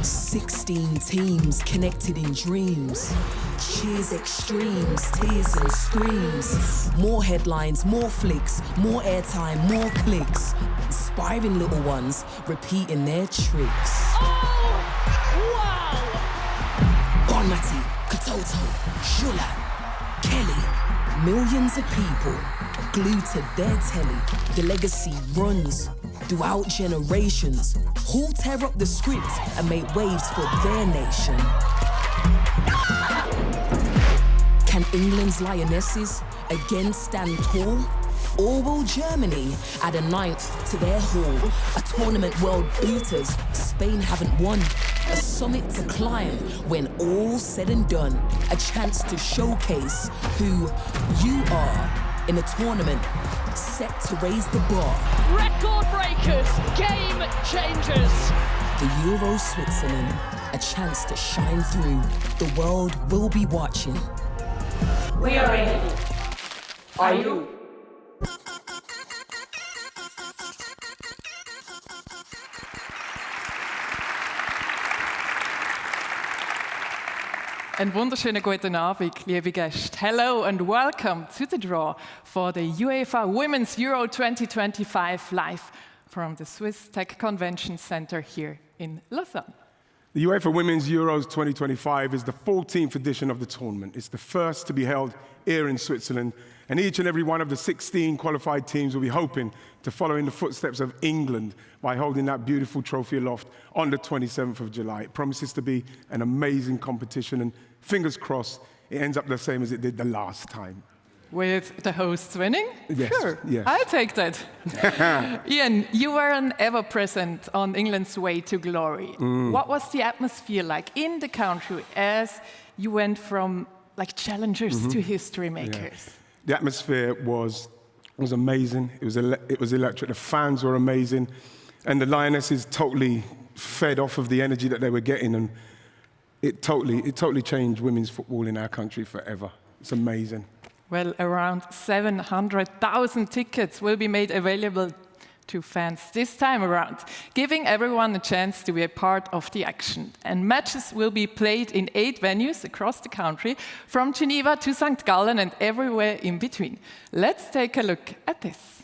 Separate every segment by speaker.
Speaker 1: 16 teams connected in dreams. Cheers extremes, tears and screams. More headlines, more flicks, more airtime, more clicks. Inspiring little ones repeating their tricks.
Speaker 2: Oh, wow!
Speaker 1: Bonmati, Katoto, Shula, Kelly. Millions of people glued to their telly. The legacy runs throughout generations. Who'll tear up the script and make waves for their nation? Can England's Lionesses again stand tall? Or will Germany add a ninth to their haul? A tournament world beaters Spain haven't won. A summit to climb when all's said and done. A chance to showcase who you are in a tournament set to raise the bar.
Speaker 2: Record breakers, game changers.
Speaker 1: The Euro Switzerland, a chance to shine through. The world will be watching.
Speaker 3: We are ready. Are you?
Speaker 4: Einen wunderschönen guten Abend, liebe Gäste. Hello and welcome to the draw for the UEFA Women's Euro 2025 live from the Swiss Tech Convention Center here in Lausanne.
Speaker 5: The UEFA Women's Euros 2025 is the 14th edition of the tournament. It's the first to be held here in Switzerland, and each and every one of the 16 qualified teams will be hoping to follow in the footsteps of England by holding that beautiful trophy aloft on the 27th of July. It promises to be an amazing competition, and fingers crossed, it ends up the same as it did the last time.
Speaker 4: With the hosts winning?
Speaker 5: Yes,
Speaker 4: Sure,
Speaker 5: yes.
Speaker 4: I'll take that. Ian, you were an ever-present on England's way to glory. What was the atmosphere like in the country as you went from like challengers to history makers?
Speaker 5: Yeah. The atmosphere was amazing. It was electric. The fans were amazing, and the Lionesses totally fed off of the energy that they were getting, and it totally changed women's football in our country forever. It's amazing.
Speaker 4: Well, around 700,000 tickets will be made available to fans this time around, giving everyone a chance to be a part of the action. And matches will be played in 8 venues across the country, from Geneva to St. Gallen and everywhere in between. Let's take a look at this.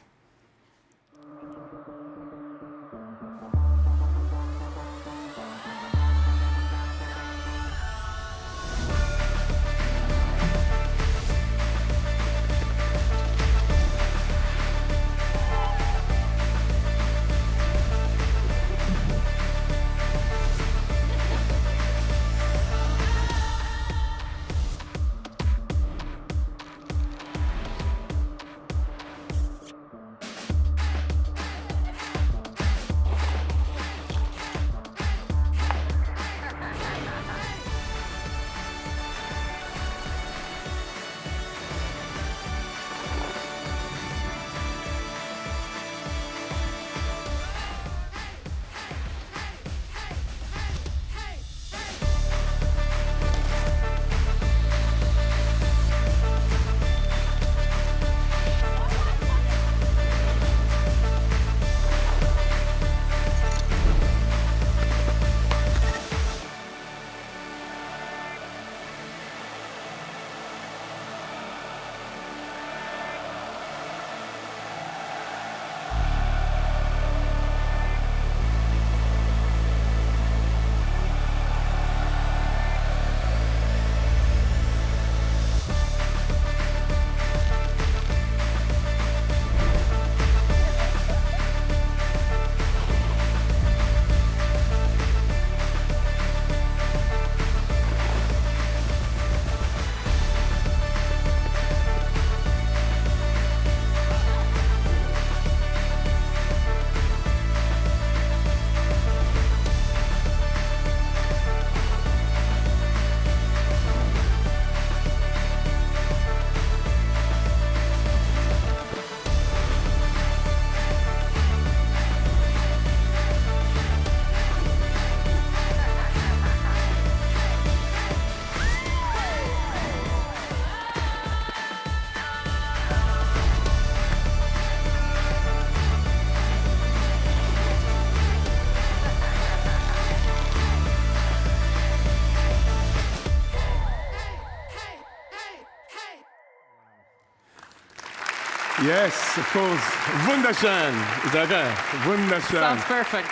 Speaker 5: Yes, of course. Wunderschön. Is that okay? Wunderschön.
Speaker 4: Sounds perfect.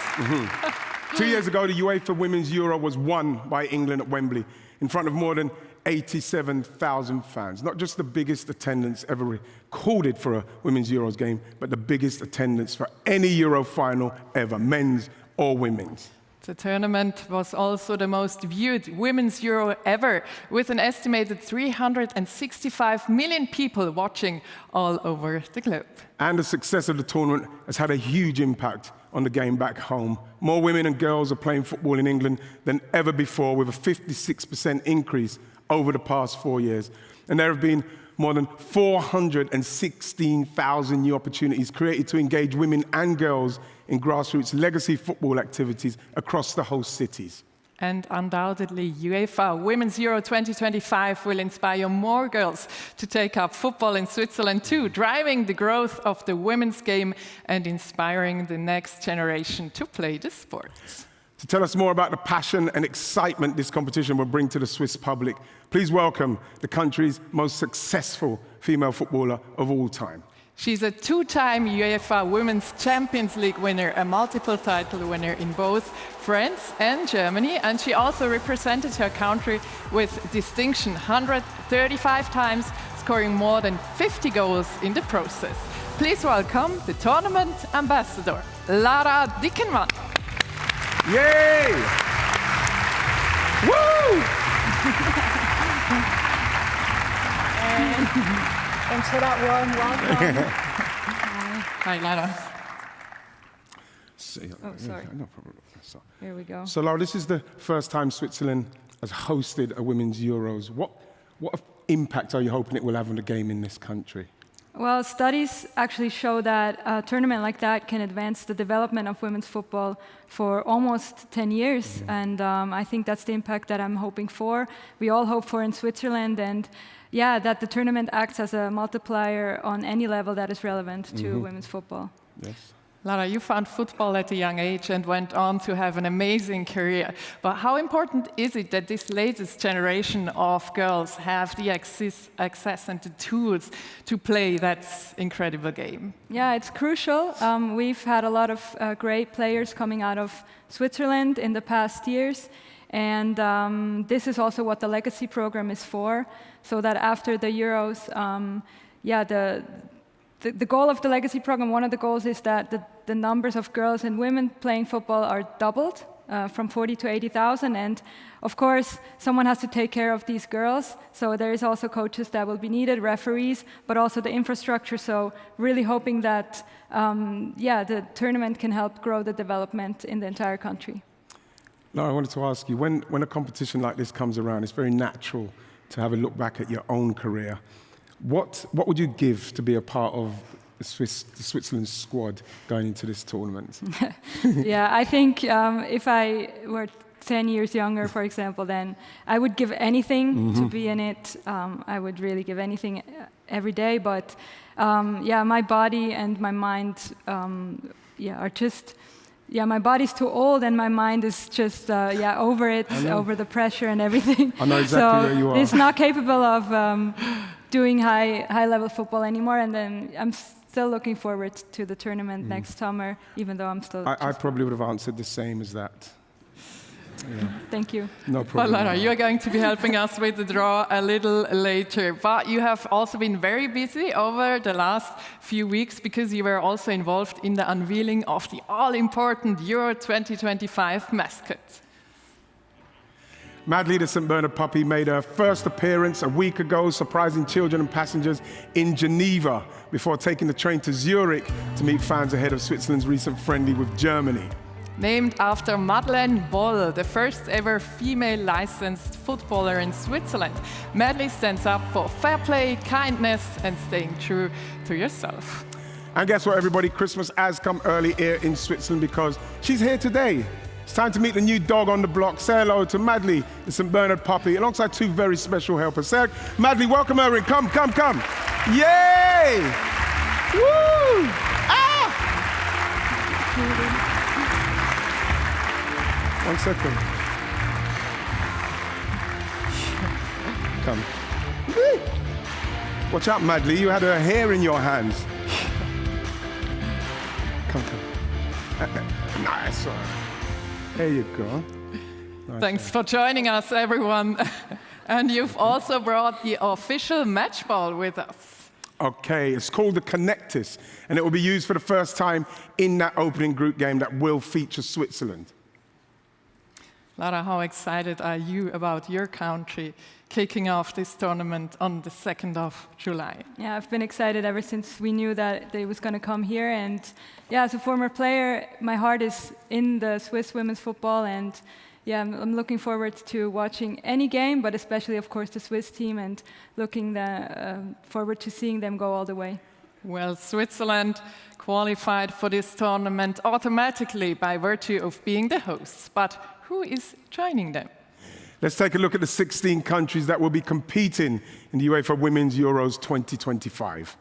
Speaker 5: 2 years ago, the UEFA Women's Euro was won by England at Wembley in front of more than 87,000 fans. Not just the biggest attendance ever recorded for a Women's Euros game, but the biggest attendance for any Euro final ever, men's or women's.
Speaker 4: The tournament was also the most viewed Women's Euro ever, with an estimated 365 million people watching all over the globe.
Speaker 5: And the success of the tournament has had a huge impact on the game back home. More women and girls are playing football in England than ever before, with a 56% increase over the past 4 years. And there have been more than 416,000 new opportunities created to engage women and girls in grassroots legacy football activities across the host cities.
Speaker 4: And undoubtedly, UEFA Women's Euro 2025 will inspire more girls to take up football in Switzerland too, driving the growth of the women's game and inspiring the next generation to play the sport.
Speaker 5: To tell us more about the passion and excitement this competition will bring to the Swiss public, please welcome the country's most successful female footballer of all time.
Speaker 4: She's a two-time UEFA Women's Champions League winner, a multiple title winner in both France and Germany, and she also represented her country with distinction 135 times, scoring more than 50 goals in the process. Please welcome the tournament ambassador, Lara Dickenmann.
Speaker 5: Yay! Woo!
Speaker 6: Thanks for that warm welcome.
Speaker 4: Hi, Lara.
Speaker 6: Oh, sorry.
Speaker 5: No problem.
Speaker 6: Here we go.
Speaker 5: So, Laura, this is the first time Switzerland has hosted a Women's Euros. What impact are you hoping it will have on the game in this country?
Speaker 6: Well, studies actually show that a tournament like that can advance the development of women's football for almost 10 years. And I think that's the impact that I'm hoping for. We all hope for in Switzerland. And yeah, that the tournament acts as a multiplier on any level that is relevant to women's football.
Speaker 5: Yes.
Speaker 4: Lara, you found football at a young age and went on to have an amazing career. But how important is it that this latest generation of girls have the access and the tools to play that incredible game?
Speaker 6: Yeah, it's crucial. We've had a lot of great players coming out of Switzerland in the past years. And this is also what the Legacy program is for, so that after the Euros, the goal of the Legacy program, one of the goals is that the numbers of girls and women playing football are doubled from 40 to 80,000. And of course, someone has to take care of these girls. So there is also coaches that will be needed, referees, but also the infrastructure. So really hoping that, the tournament can help grow the development in the entire country.
Speaker 5: Laura, I wanted to ask you, when a competition like this comes around, it's very natural to have a look back at your own career. What would you give to be a part of the Switzerland squad going into this tournament?
Speaker 6: Yeah, I think if I were 10 years younger, for example, then I would give anything to be in it. I would really give anything every day. But my body and my mind are just... Yeah, my body's too old and my mind is just, over it, over the pressure and everything.
Speaker 5: I know exactly where you are.
Speaker 6: It's not capable of doing high-level football anymore, and then I'm still looking forward to the tournament next summer, even though I'm still...
Speaker 5: I probably would have answered the same as that. Yeah.
Speaker 6: Thank you.
Speaker 5: No problem.
Speaker 4: Well, Lara, you're going to be helping us with the draw a little later. But you have also been very busy over the last few weeks because you were also involved in the unveiling of the all-important Euro 2025 mascot.
Speaker 5: Madly, the St. Bernard puppy, made her first appearance a week ago, surprising children and passengers in Geneva before taking the train to Zurich to meet fans ahead of Switzerland's recent friendly with Germany.
Speaker 4: Named after Madeleine Boll, the first ever female licensed footballer in Switzerland, Madeleine stands up for fair play, kindness, and staying true to yourself.
Speaker 5: And guess what, everybody? Christmas has come early here in Switzerland because she's here today. It's time to meet the new dog on the block. Say hello to Madly, the St. Bernard puppy, alongside two very special helpers. Say, Madly, welcome her in. Come. Yay! Woo! Ah! 1 second. Come. Watch out, Madly. You had her hair in your hands. Nice one. There you go. Nice.
Speaker 4: Thanks for joining us, everyone. And you've also brought the official match ball with us.
Speaker 5: Okay, it's called the Connectus, and it will be used for the first time in that opening group game that will feature Switzerland.
Speaker 4: Lara, how excited are you about your country kicking off this tournament on the 2nd of July?
Speaker 6: Yeah, I've been excited ever since we knew that they was going to come here. And yeah, as a former player, my heart is in the Swiss women's football. And yeah, I'm looking forward to watching any game, but especially, of course, the Swiss team, and looking forward to seeing them go all the way.
Speaker 4: Well, Switzerland qualified for this tournament automatically by virtue of being the hosts. But who is joining them?
Speaker 5: Let's take a look at the 16 countries that will be competing in the UEFA Women's Euros 2025.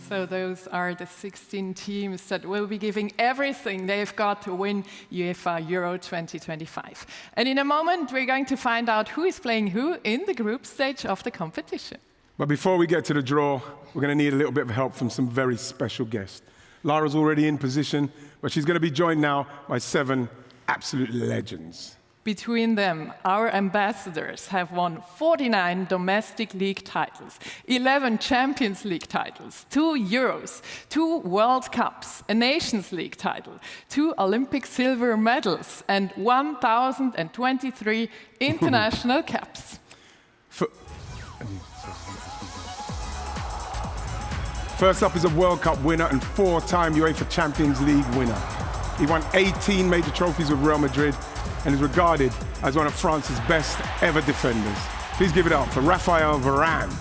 Speaker 4: So those are the 16 teams that will be giving everything they've got to win UEFA Euro 2025. And in a moment, we're going to find out who is playing who in the group stage of the competition.
Speaker 5: But before we get to the draw, we're going to need a little bit of help from some very special guests. Lara's already in position, but she's going to be joined now by 7 absolute legends.
Speaker 4: Between them, our ambassadors have won 49 domestic league titles, 11 Champions League titles, 2 Euros, 2 World Cups, a Nations League title, 2 Olympic silver medals, and 1,023 international caps.
Speaker 5: First up is a World Cup winner and 4-time UEFA Champions League winner. He won 18 major trophies with Real Madrid and is regarded as one of France's best ever defenders. Please give it up for Raphael Varane.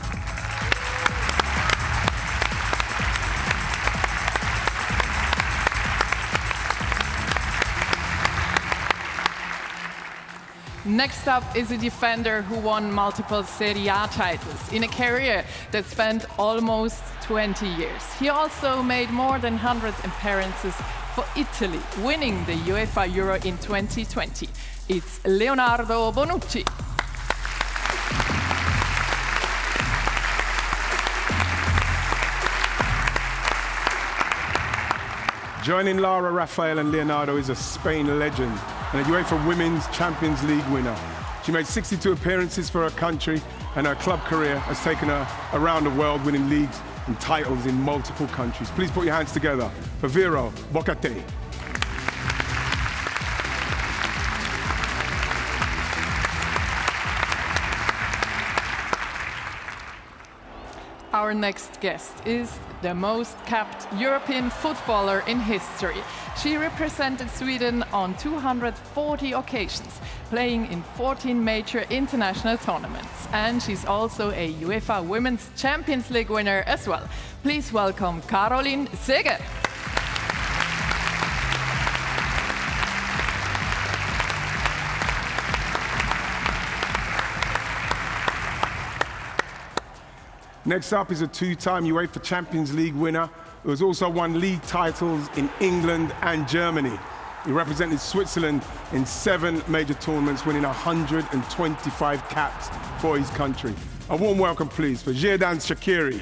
Speaker 4: Next up is a defender who won multiple Serie A titles in a career that spanned almost 20 years. He also made more than 100 appearances for Italy, winning the UEFA Euro in 2020. It's Leonardo Bonucci.
Speaker 5: Joining Lara, Raphael and Leonardo is a Spain legend and a UEFA Women's Champions League winner. She made 62 appearances for her country, and her club career has taken her around the world, winning leagues and titles in multiple countries. Please put your hands together for WEURO Bocate.
Speaker 4: Our next guest is the most capped European footballer in history. She represented Sweden on 240 occasions, playing in 14 major international tournaments. And she's also a UEFA Women's Champions League winner as well. Please welcome Caroline Seeger.
Speaker 5: Next up is a two-time UEFA Champions League winner who has also won league titles in England and Germany. He represented Switzerland in 7 major tournaments, winning 125 caps for his country. A warm welcome, please, for Xherdan Shaqiri.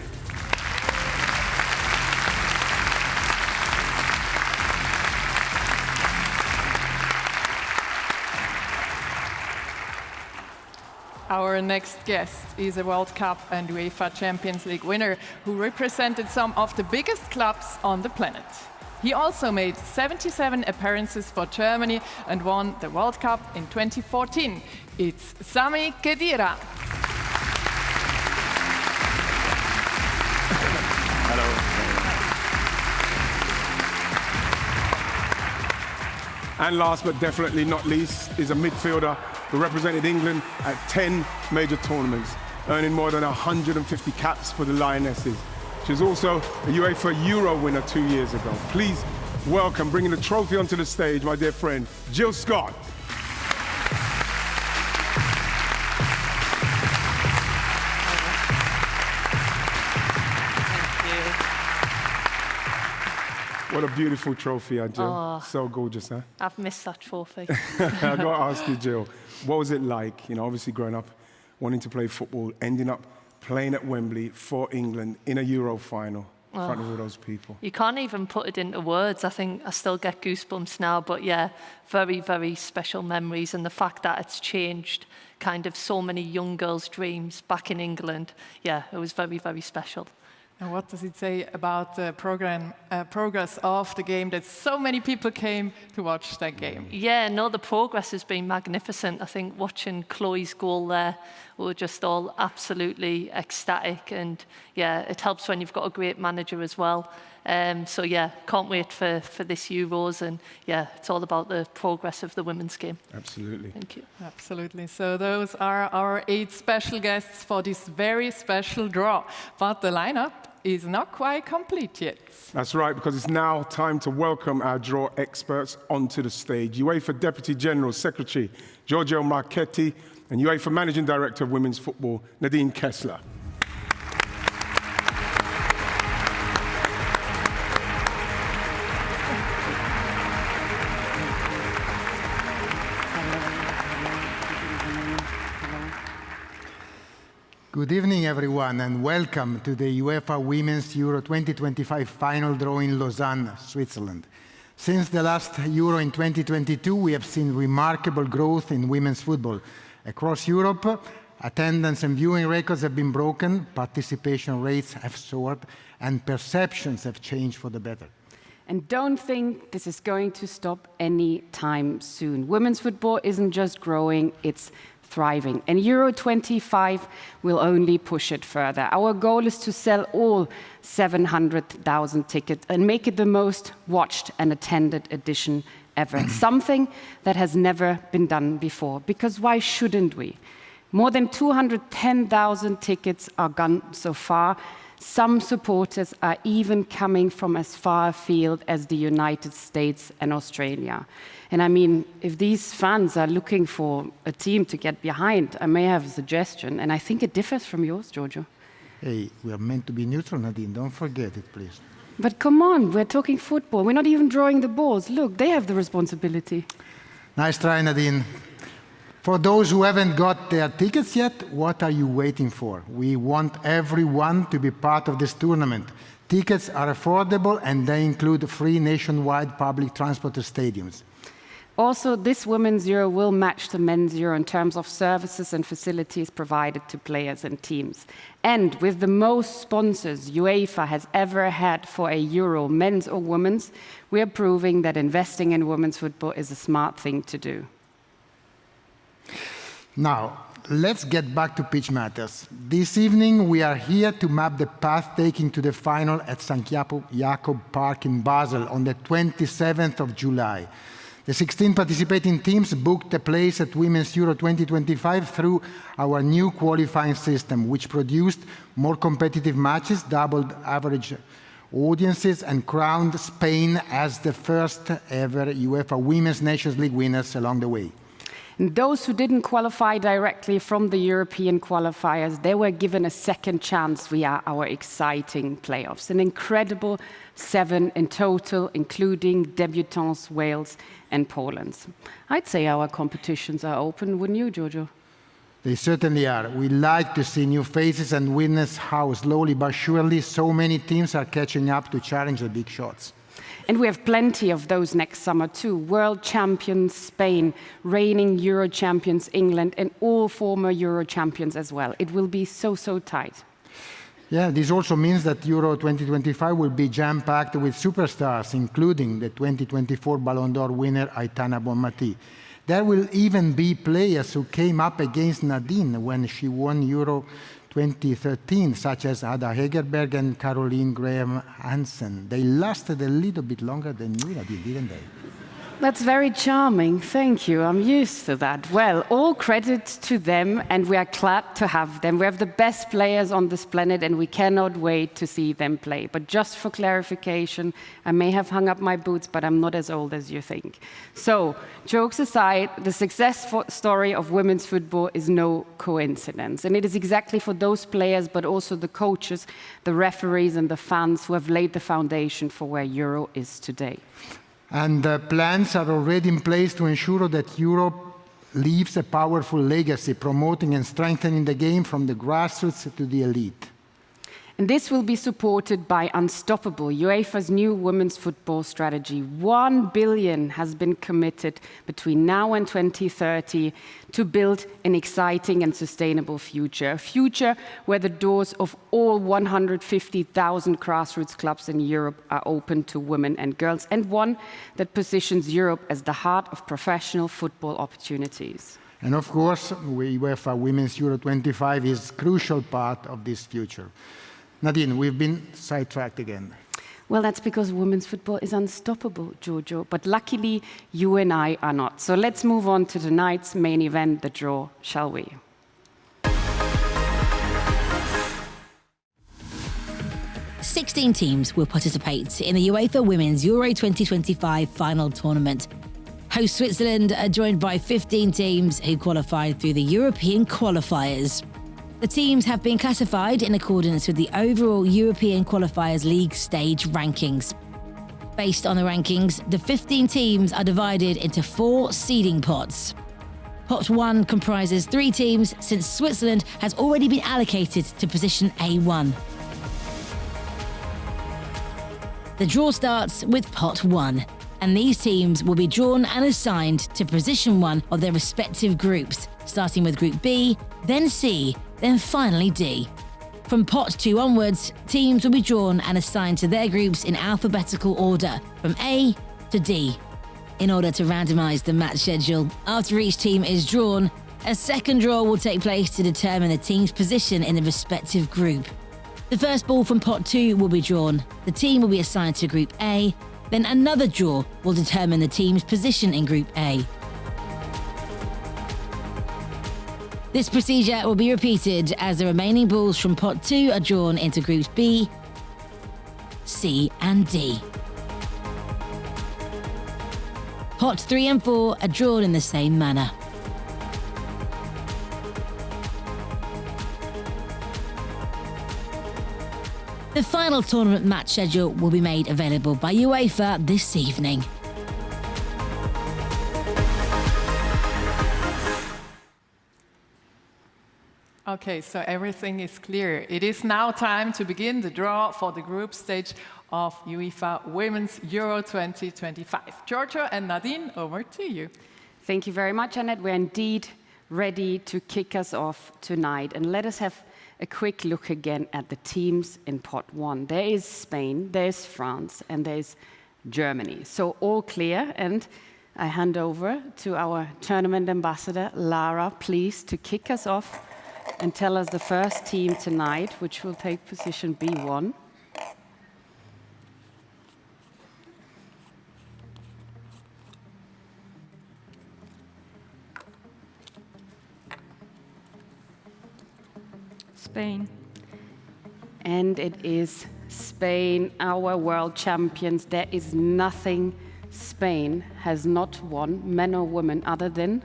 Speaker 4: Our next guest is a World Cup and UEFA Champions League winner who represented some of the biggest clubs on the planet. He also made 77 appearances for Germany and won the World Cup in 2014. It's Sami Khedira.
Speaker 7: Hello.
Speaker 5: And last but definitely not least is a midfielder who represented England at 10 major tournaments, earning more than 150 caps for the Lionesses. She was also a UEFA Euro winner 2 years ago. Please welcome, bringing the trophy onto the stage, my dear friend, Jill Scott. What a beautiful trophy, Jill.
Speaker 8: Oh.
Speaker 5: So gorgeous, huh?
Speaker 8: I've missed that trophy.
Speaker 5: I've got to ask you, Jill, what was it like, obviously growing up, wanting to play football, ending up playing at Wembley for England in a Euro final in front of all those people?
Speaker 8: You can't even put it into words. I think I still get goosebumps now, but yeah, very, very special memories. And the fact that it's changed kind of so many young girls' dreams back in England, yeah, it was very, very special.
Speaker 4: And what does it say about the progress of the game that so many people came to watch that game?
Speaker 8: Yeah, no, the progress has been magnificent. I think watching Chloe's goal there, we were just all absolutely ecstatic. And yeah, it helps when you've got a great manager as well. So yeah, can't wait for this Euros. And yeah, it's all about the progress of the women's game.
Speaker 5: Absolutely.
Speaker 8: Thank you.
Speaker 4: Absolutely. So those are our 8 special guests for this very special draw. But the lineup is not quite complete yet.
Speaker 5: That's right, because it's now time to welcome our draw experts onto the stage. UEFA Deputy General Secretary Giorgio Marchetti and UEFA Managing Director of Women's Football Nadine Kessler.
Speaker 9: Good evening, everyone, and welcome to the UEFA Women's Euro 2025 final draw in Lausanne, Switzerland. Since the last Euro in 2022, we have seen remarkable growth in women's football. Across Europe, attendance and viewing records have been broken, participation rates have soared, and perceptions have changed for the better.
Speaker 10: And don't think this is going to stop anytime soon. Women's football isn't just growing, it's thriving. And Euro 25 will only push it further. Our goal is to sell all 700,000 tickets and make it the most watched and attended edition ever. Something that has never been done before. Because why shouldn't we? More than 210,000 tickets are gone so far. Some supporters are even coming from as far afield as the United States and Australia. And I mean, if these fans are looking for a team to get behind, I may have a suggestion, and I think it differs from yours, Giorgio.
Speaker 9: Hey, we are meant to be neutral, Nadine. Don't forget it, please.
Speaker 10: But come on, we're talking football. We're not even drawing the balls. Look, they have the responsibility.
Speaker 9: Nice try, Nadine. For those who haven't got their tickets yet, what are you waiting for? We want everyone to be part of this tournament. Tickets are affordable and they include free nationwide public transport to stadiums.
Speaker 10: Also, this Women's Euro will match the Men's Euro in terms of services and facilities provided to players and teams. And with the most sponsors UEFA has ever had for a Euro, men's or women's, we are proving that investing in women's football is a smart thing to do.
Speaker 9: Now, let's get back to pitch matters. This evening, we are here to map the path taking to the final at St. Jakob Park in Basel on the 27th of July. The 16 participating teams booked a place at Women's Euro 2025 through our new qualifying system, which produced more competitive matches, doubled average audiences, and crowned Spain as the first ever UEFA Women's Nations League winners along the way.
Speaker 10: And those who didn't qualify directly from the European qualifiers, they were given a second chance via our exciting playoffs. An incredible 7 in total, including debutants, Wales and Poland. I'd say our competitions are open, wouldn't you, Giorgio?
Speaker 9: They certainly are. We like to see new faces and witness how slowly but surely so many teams are catching up to challenge the big shots.
Speaker 10: And we have plenty of those next summer too. World champions Spain, reigning Euro champions England, and all former Euro champions as well. It will be so tight.
Speaker 9: Yeah, this also means that Euro 2025 will be jam-packed with superstars, including the 2024 Ballon d'Or winner Aitana Bonmatí. There will even be players who came up against Nadine when she won Euro 2013, such as Ada Hegerberg and Caroline Graham-Hansen. They lasted a little bit longer than you, Nadine, didn't they?
Speaker 10: That's very charming. Thank you. I'm used to that. Well, all credit to them, and we are glad to have them. We have the best players on this planet, and we cannot wait to see them play. But just for clarification, I may have hung up my boots, but I'm not as old as you think. So, jokes aside, the success story of women's football is no coincidence. And it is exactly for those players, but also the coaches, the referees, and the fans who have laid the foundation for where Euro is today.
Speaker 9: And plans are already in place to ensure that Europe leaves a powerful legacy, promoting and strengthening the game from the grassroots to the elite.
Speaker 10: And this will be supported by Unstoppable, UEFA's new women's football strategy. 1 billion has been committed between now and 2030 to build an exciting and sustainable future. A future where the doors of all 150,000 grassroots clubs in Europe are open to women and girls, and one that positions Europe as the heart of professional football opportunities.
Speaker 9: And of course, UEFA Women's Euro 25 is a crucial part of this future. Nadine, we've been sidetracked again.
Speaker 10: Well, that's because women's football is unstoppable, Giorgio. But luckily, you and I are not. So let's move on to tonight's main event, the draw, shall we?
Speaker 7: 16 teams will participate in the UEFA Women's Euro 2025 final tournament. Host Switzerland are joined by 15 teams who qualified through the European qualifiers. The teams have been classified in accordance with the overall European Qualifiers League stage rankings. Based on the rankings, the 15 teams are divided into 4 seeding pots. Pot 1 comprises 3 teams, since Switzerland has already been allocated to position A1. The draw starts with Pot 1, and these teams will be drawn and assigned to position 1 of their respective groups, starting with Group B, then C, then finally D. From Pot 2 onwards, teams will be drawn and assigned to their groups in alphabetical order, from A to D. In order to randomise the match schedule, after each team is drawn, a second draw will take place to determine the team's position in the respective group. The first ball from Pot 2 will be drawn, the team will be assigned to Group A, then another draw will determine the team's position in Group A. This procedure will be repeated as the remaining balls from Pot 2 are drawn into Groups B, C and D. Pot 3 and 4 are drawn in the same manner. The final tournament match schedule will be made available by UEFA this evening.
Speaker 4: Okay, so everything is clear. It is now time to begin the draw for the group stage of UEFA Women's Euro 2025. Giorgio and Nadine, over to you.
Speaker 10: Thank you very much, Annette. We're indeed ready to kick us off tonight. And let us have a quick look again at the teams in pot 1. There is Spain, there's France, and there's Germany. So all clear, and I hand over to our tournament ambassador, Lara, please, to kick us off and tell us the first team tonight, which will take position B1.
Speaker 6: Spain.
Speaker 10: And it is Spain, our world champions. There is nothing Spain has not won, men or women, other than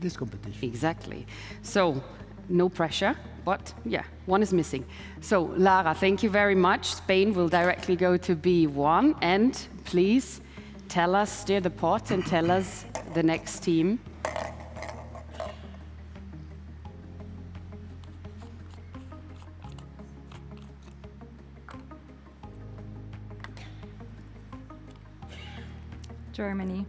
Speaker 9: This competition.
Speaker 10: exactly. So, no pressure, but yeah, one is missing. So, Lara, thank you very much. Spain will directly go to B1. And please tell us, steer the pot and tell us the next team.
Speaker 6: Germany.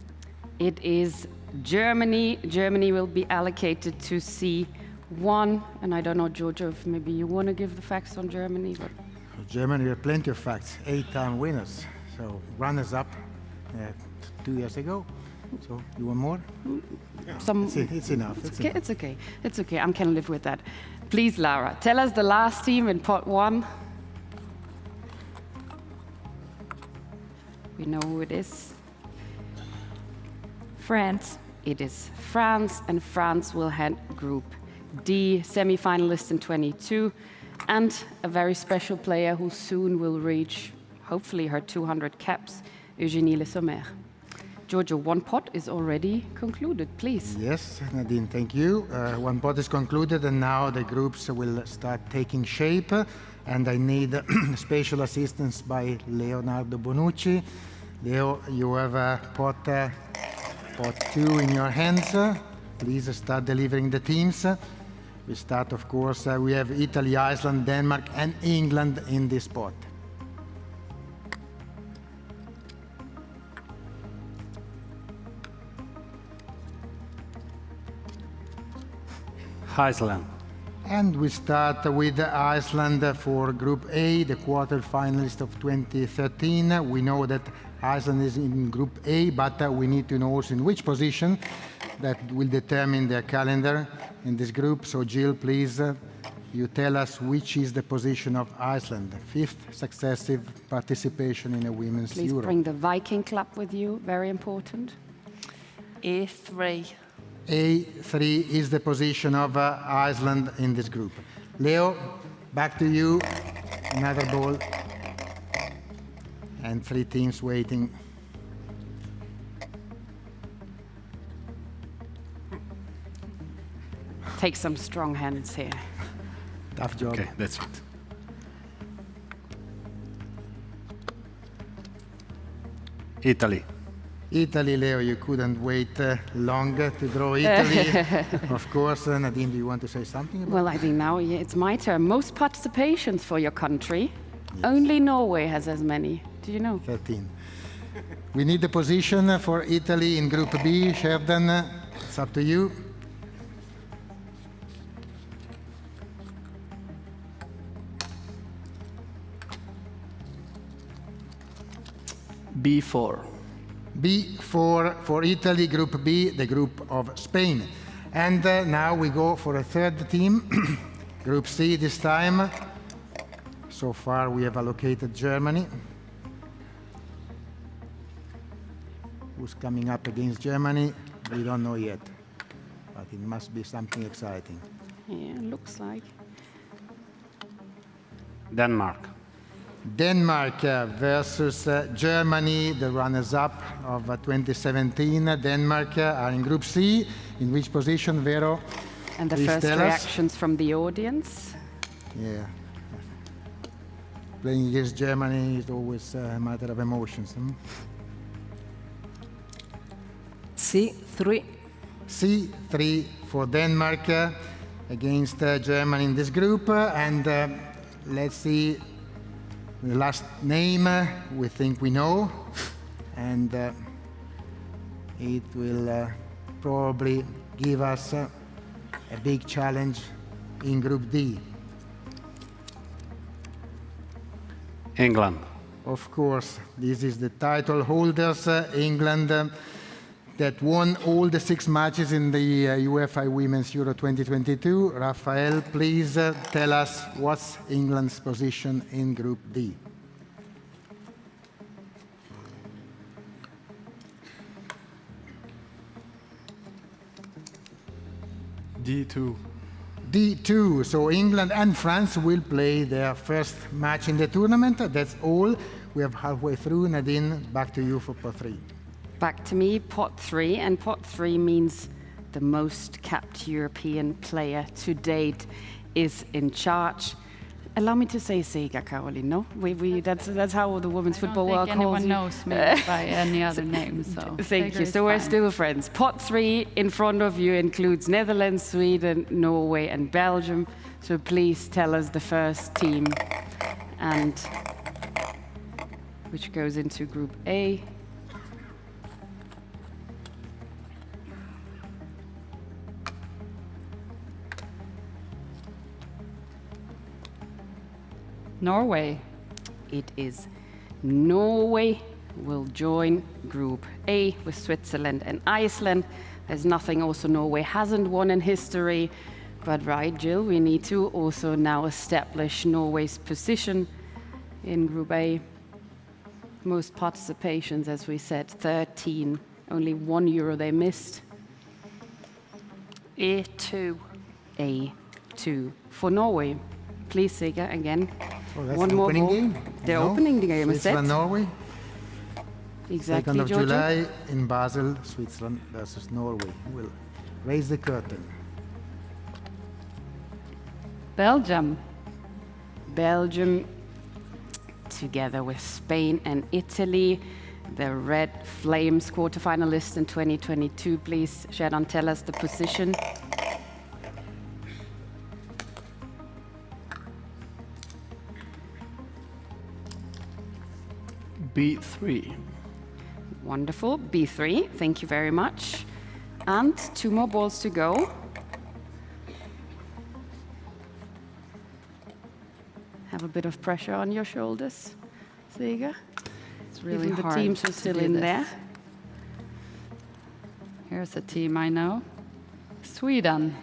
Speaker 10: It is Germany. Germany will be allocated to C1. And I don't know, Giorgio, if maybe you want to give the facts on Germany. But
Speaker 9: Germany have plenty of facts. 8-time winners. So runners-up 2 years ago. So you want more? It's enough.
Speaker 10: It's okay. It's okay. I can live with that. Please, Lara, tell us the last team in pot 1. We know who it is.
Speaker 6: France.
Speaker 10: It is France, and France will head Group D, semi-finalist in 22, and a very special player who soon will reach, hopefully, her 200 caps, Eugénie Le Sommer. Giorgio, one pot is already concluded, please.
Speaker 9: Yes, Nadine, thank you. One pot is concluded, and now the groups will start taking shape. And I need special assistance by Leonardo Bonucci. Leo, you have a pot 2 in your hands. Please start delivering the teams. We start, of course, we have Italy, Iceland, Denmark, and England in this pot.
Speaker 11: Iceland.
Speaker 9: And we start with Iceland for Group A, the quarter-finalist of 2013. We know that Iceland is in Group A, but we need to know also in which position. That will determine their calendar in this group. So, Jill, please, you tell us which is the position of Iceland, 5th successive participation in a Women's
Speaker 10: Please
Speaker 9: Euro.
Speaker 10: bring the Viking Club with you, very important.
Speaker 8: A3.
Speaker 9: A3 is the position of Iceland in this group. Leo, back to you. Another ball. And 3 teams waiting.
Speaker 10: Take some strong hands here.
Speaker 9: Tough job.
Speaker 11: Okay, that's it. Italy.
Speaker 9: Italy, Leo, you couldn't wait long to draw Italy. Of course, Nadine, do you want to say something about
Speaker 10: Well, I think now it's my turn. Most participations for your country. Yes. Only Norway has as many. Do you know?
Speaker 9: 13. We need the position for Italy in Group B. Sheridan, it's up to you.
Speaker 11: B4.
Speaker 9: B4 for Italy, Group B, the group of Spain. And now we go for a third team, Group C this time. So far we have allocated Germany. Who's coming up against Germany? We don't know yet, but it must be something exciting.
Speaker 10: Yeah, looks like.
Speaker 11: Denmark.
Speaker 9: Denmark versus Germany, the runners-up of 2017. Denmark are in Group C. In which position, Vero?
Speaker 10: And the
Speaker 9: Please
Speaker 10: first
Speaker 9: tell us.
Speaker 10: reactions from the audience.
Speaker 9: Yeah. Playing against Germany is always a matter of emotions.
Speaker 1: C3.
Speaker 9: C3 for Denmark. against Germany in this group. And let's see the last name we think we know. And it will probably give us a big challenge in Group D.
Speaker 11: England.
Speaker 9: Of course, this is the title holders, England, that won all the 6 matches in the UEFA Women's Euro 2022. Raphael, please tell us what's England's position in Group D.
Speaker 12: D2.
Speaker 9: D2, so England and France will play their first match in the tournament. That's all. We are halfway through. Nadine, back to you for pot 3.
Speaker 10: Back to me, pot 3, and pot 3 means the most capped European player to date is in charge. Allow me to say Sega, Caroline, no? That's how the women's football world calls you.
Speaker 13: Anyone knows me by any other name, so...
Speaker 10: Thank you, so we're still friends. Pot 3 in front of you includes Netherlands, Sweden, Norway and Belgium. So please tell us the first team, and which goes into Group A.
Speaker 13: Norway.
Speaker 10: It is Norway will join Group A with Switzerland and Iceland. There's nothing also Norway hasn't won in history, but right, Jill, we need to also now establish Norway's position in Group A. Most participations, as we said, 13. Only 1 Euro they missed.
Speaker 8: A2.
Speaker 10: A2 for Norway. Please, Sega, again.
Speaker 9: Oh, that's
Speaker 10: one
Speaker 9: the
Speaker 10: more
Speaker 9: opening
Speaker 10: ball.
Speaker 9: game?
Speaker 10: The opening game is set.
Speaker 9: Switzerland, Norway.
Speaker 10: Exactly,
Speaker 9: 2nd of
Speaker 10: Georgia.
Speaker 9: July in Basel, Switzerland versus Norway. We'll raise the curtain.
Speaker 13: Belgium.
Speaker 10: Belgium, together with Spain and Italy, the Red Flames quarterfinalists in 2022. Please, Sharon, tell us the position.
Speaker 12: B3.
Speaker 10: Wonderful, B3, thank you very much. And 2 more balls to go. Have a bit of pressure on your shoulders, Sega.
Speaker 13: It's really
Speaker 10: Even
Speaker 13: hard
Speaker 10: the teams are
Speaker 13: to
Speaker 10: still
Speaker 13: do
Speaker 10: in
Speaker 13: this.
Speaker 10: there.
Speaker 13: Here's a team I know. Sweden.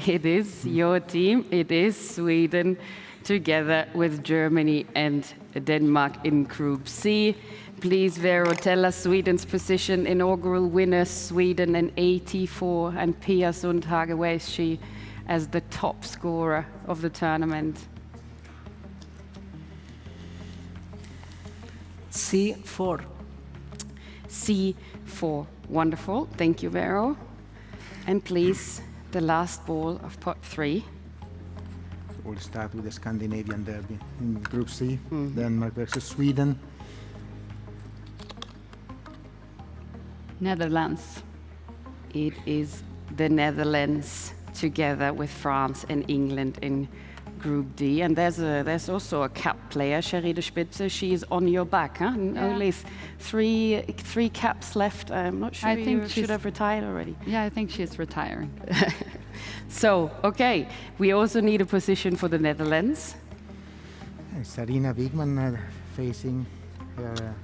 Speaker 10: It is your team, it is Sweden, together with Germany and Denmark in Group C. Please, Vero, tell us Sweden's position. Inaugural winner, Sweden, in 84, and Pia Sundhage, where is she as the top scorer of the tournament?
Speaker 3: C4.
Speaker 10: C4, wonderful, thank you, Vero. And please, the last ball of pot 3.
Speaker 9: We'll start with the Scandinavian derby in Group C, Denmark versus Sweden.
Speaker 13: Netherlands.
Speaker 10: It is the Netherlands together with France and England in Group D. And there's also a cap player, Cherie de Spitze. She is on your back, huh?
Speaker 13: Yeah.
Speaker 10: Only three caps left. I'm not sure
Speaker 13: I think
Speaker 10: you should have retired already.
Speaker 13: Yeah, I think she's retiring.
Speaker 10: So, okay, we also need a position for the Netherlands.
Speaker 9: Sarina Wigman facing her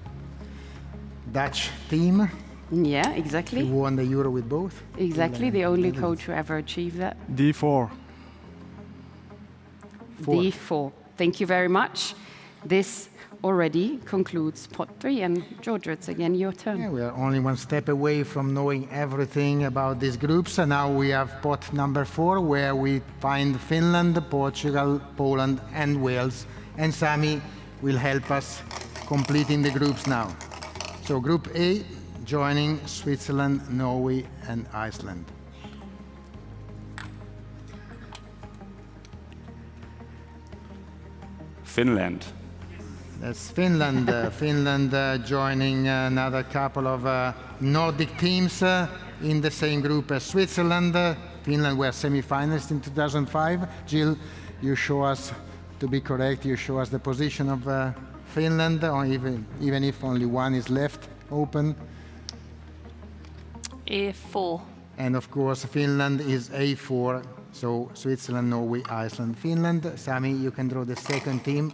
Speaker 9: Dutch team.
Speaker 10: Yeah,
Speaker 9: She
Speaker 10: exactly.
Speaker 9: won the Euro with both.
Speaker 10: Exactly, the only coach who ever achieved that.
Speaker 12: D4.
Speaker 10: D4. Thank you very much. This already concludes pot 3. And Georgia, it's again your turn.
Speaker 9: Yeah, we are only one step away from knowing everything about these groups. And now we have pot number 4, where we find Finland, Portugal, Poland, and Wales. And Sami will help us completing the groups now. So Group A, joining Switzerland, Norway, and Iceland.
Speaker 14: Finland.
Speaker 9: That's Finland. Finland joining another couple of Nordic teams in the same group as Switzerland, Finland were semi-finalists in 2005. Jill, you show us, to be correct, you show us the position of Finland, or even if only one is left open.
Speaker 8: A4.
Speaker 9: And of course, Finland is A4, so Switzerland, Norway, Iceland, Finland. Sami, you can draw the second team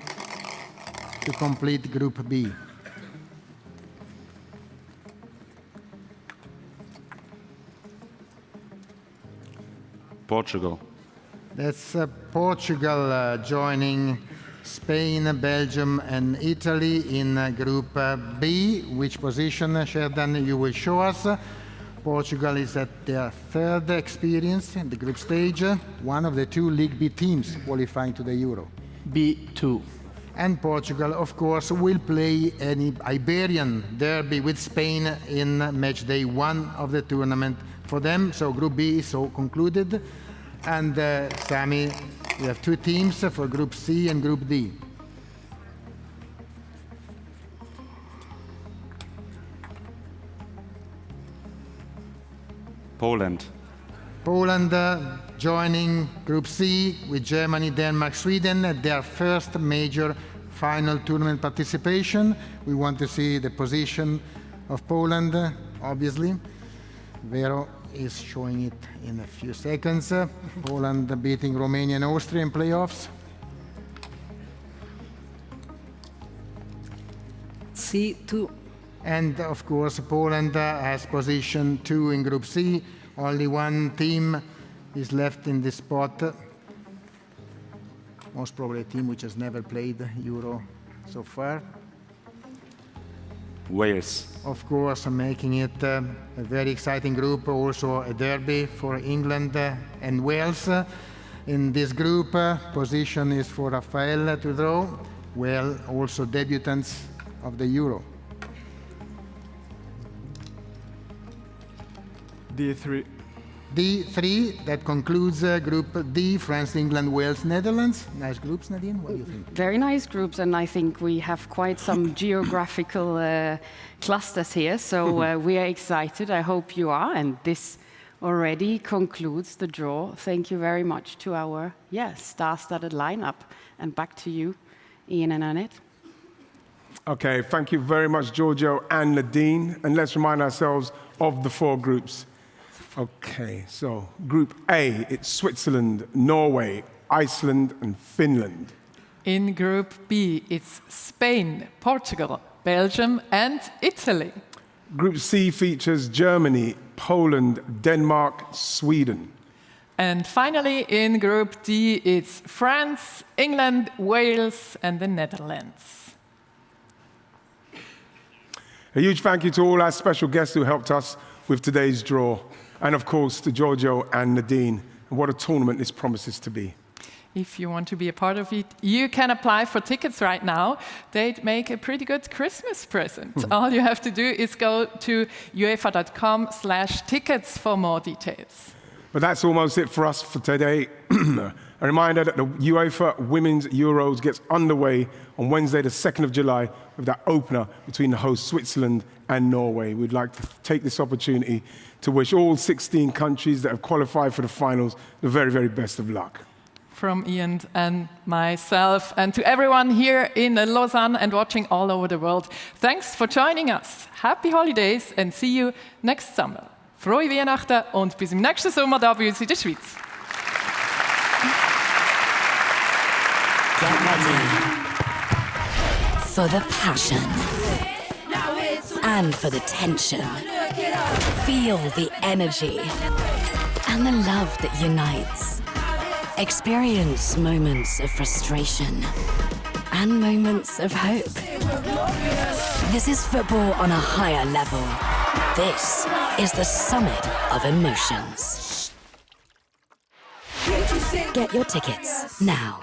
Speaker 9: to complete Group B.
Speaker 11: Portugal.
Speaker 9: That's Portugal joining Spain, Belgium, and Italy in Group B. Which position, Sherdan, you will show us? Portugal is at their third experience in the group stage, one of the two League B teams qualifying to the Euro.
Speaker 12: B2.
Speaker 9: And Portugal, of course, will play an Iberian derby with Spain in match day 1 of the tournament for them. So Group B is so concluded. And Sami, we have two teams for Group C and Group D.
Speaker 11: Poland.
Speaker 9: Poland joining Group C with Germany, Denmark, Sweden at their first major final tournament participation. We want to see the position of Poland, obviously. WEURO is showing it in a few seconds. Poland beating Romania and Austria in playoffs.
Speaker 1: C2.
Speaker 9: And of course, Poland has position 2 in Group C. Only one team is left in this spot. Most probably a team which has never played Euro so far.
Speaker 11: Wales.
Speaker 9: Of course, making it a very exciting group, also a derby for England and Wales. In this group, position is for Rafael to draw, well, also debutants of the Euro.
Speaker 12: D3.
Speaker 9: D3, that concludes Group D, France, England, Wales, Netherlands. Nice groups, Nadine, what do you think?
Speaker 10: Very nice groups, and I think we have quite some geographical clusters here, so we are excited. I hope you are, and this already concludes the draw. Thank you very much to our star-studded lineup, and back to you, Ian and Annette.
Speaker 5: Okay, thank you very much, Giorgio and Nadine, and let's remind ourselves of the 4 groups. Okay, so Group A, it's Switzerland, Norway, Iceland, and Finland.
Speaker 4: In Group B, it's Spain, Portugal, Belgium, and Italy.
Speaker 5: Group C features Germany, Poland, Denmark, Sweden.
Speaker 4: And finally, in Group D, it's France, England, Wales, and the Netherlands.
Speaker 5: A huge thank you to all our special guests who helped us with today's draw. And of course, to Giorgio and Nadine. And what a tournament this promises to be.
Speaker 4: If you want to be a part of it, you can apply for tickets right now. They'd make a pretty good Christmas present. All you have to do is go to uefa.com/tickets for more details.
Speaker 5: But that's almost it for us for today. A reminder that the UEFA Women's Euros gets underway on Wednesday, the 2nd of July, with that opener between the hosts Switzerland and Norway. We'd like to take this opportunity to wish all 16 countries that have qualified for the finals the very, very best of luck.
Speaker 4: From Ian and myself, and to everyone here in Lausanne and watching all over the world, thanks for joining us. Happy holidays and see you next summer. Frohe Weihnachten und bis im nächsten Sommer da bei uns in der Schweiz.
Speaker 1: Get ready for the passion and for the tension. Feel the energy and the love that unites. Experience moments of frustration and moments of hope. This is football on a higher level. This is the summit of emotions. Get your tickets now.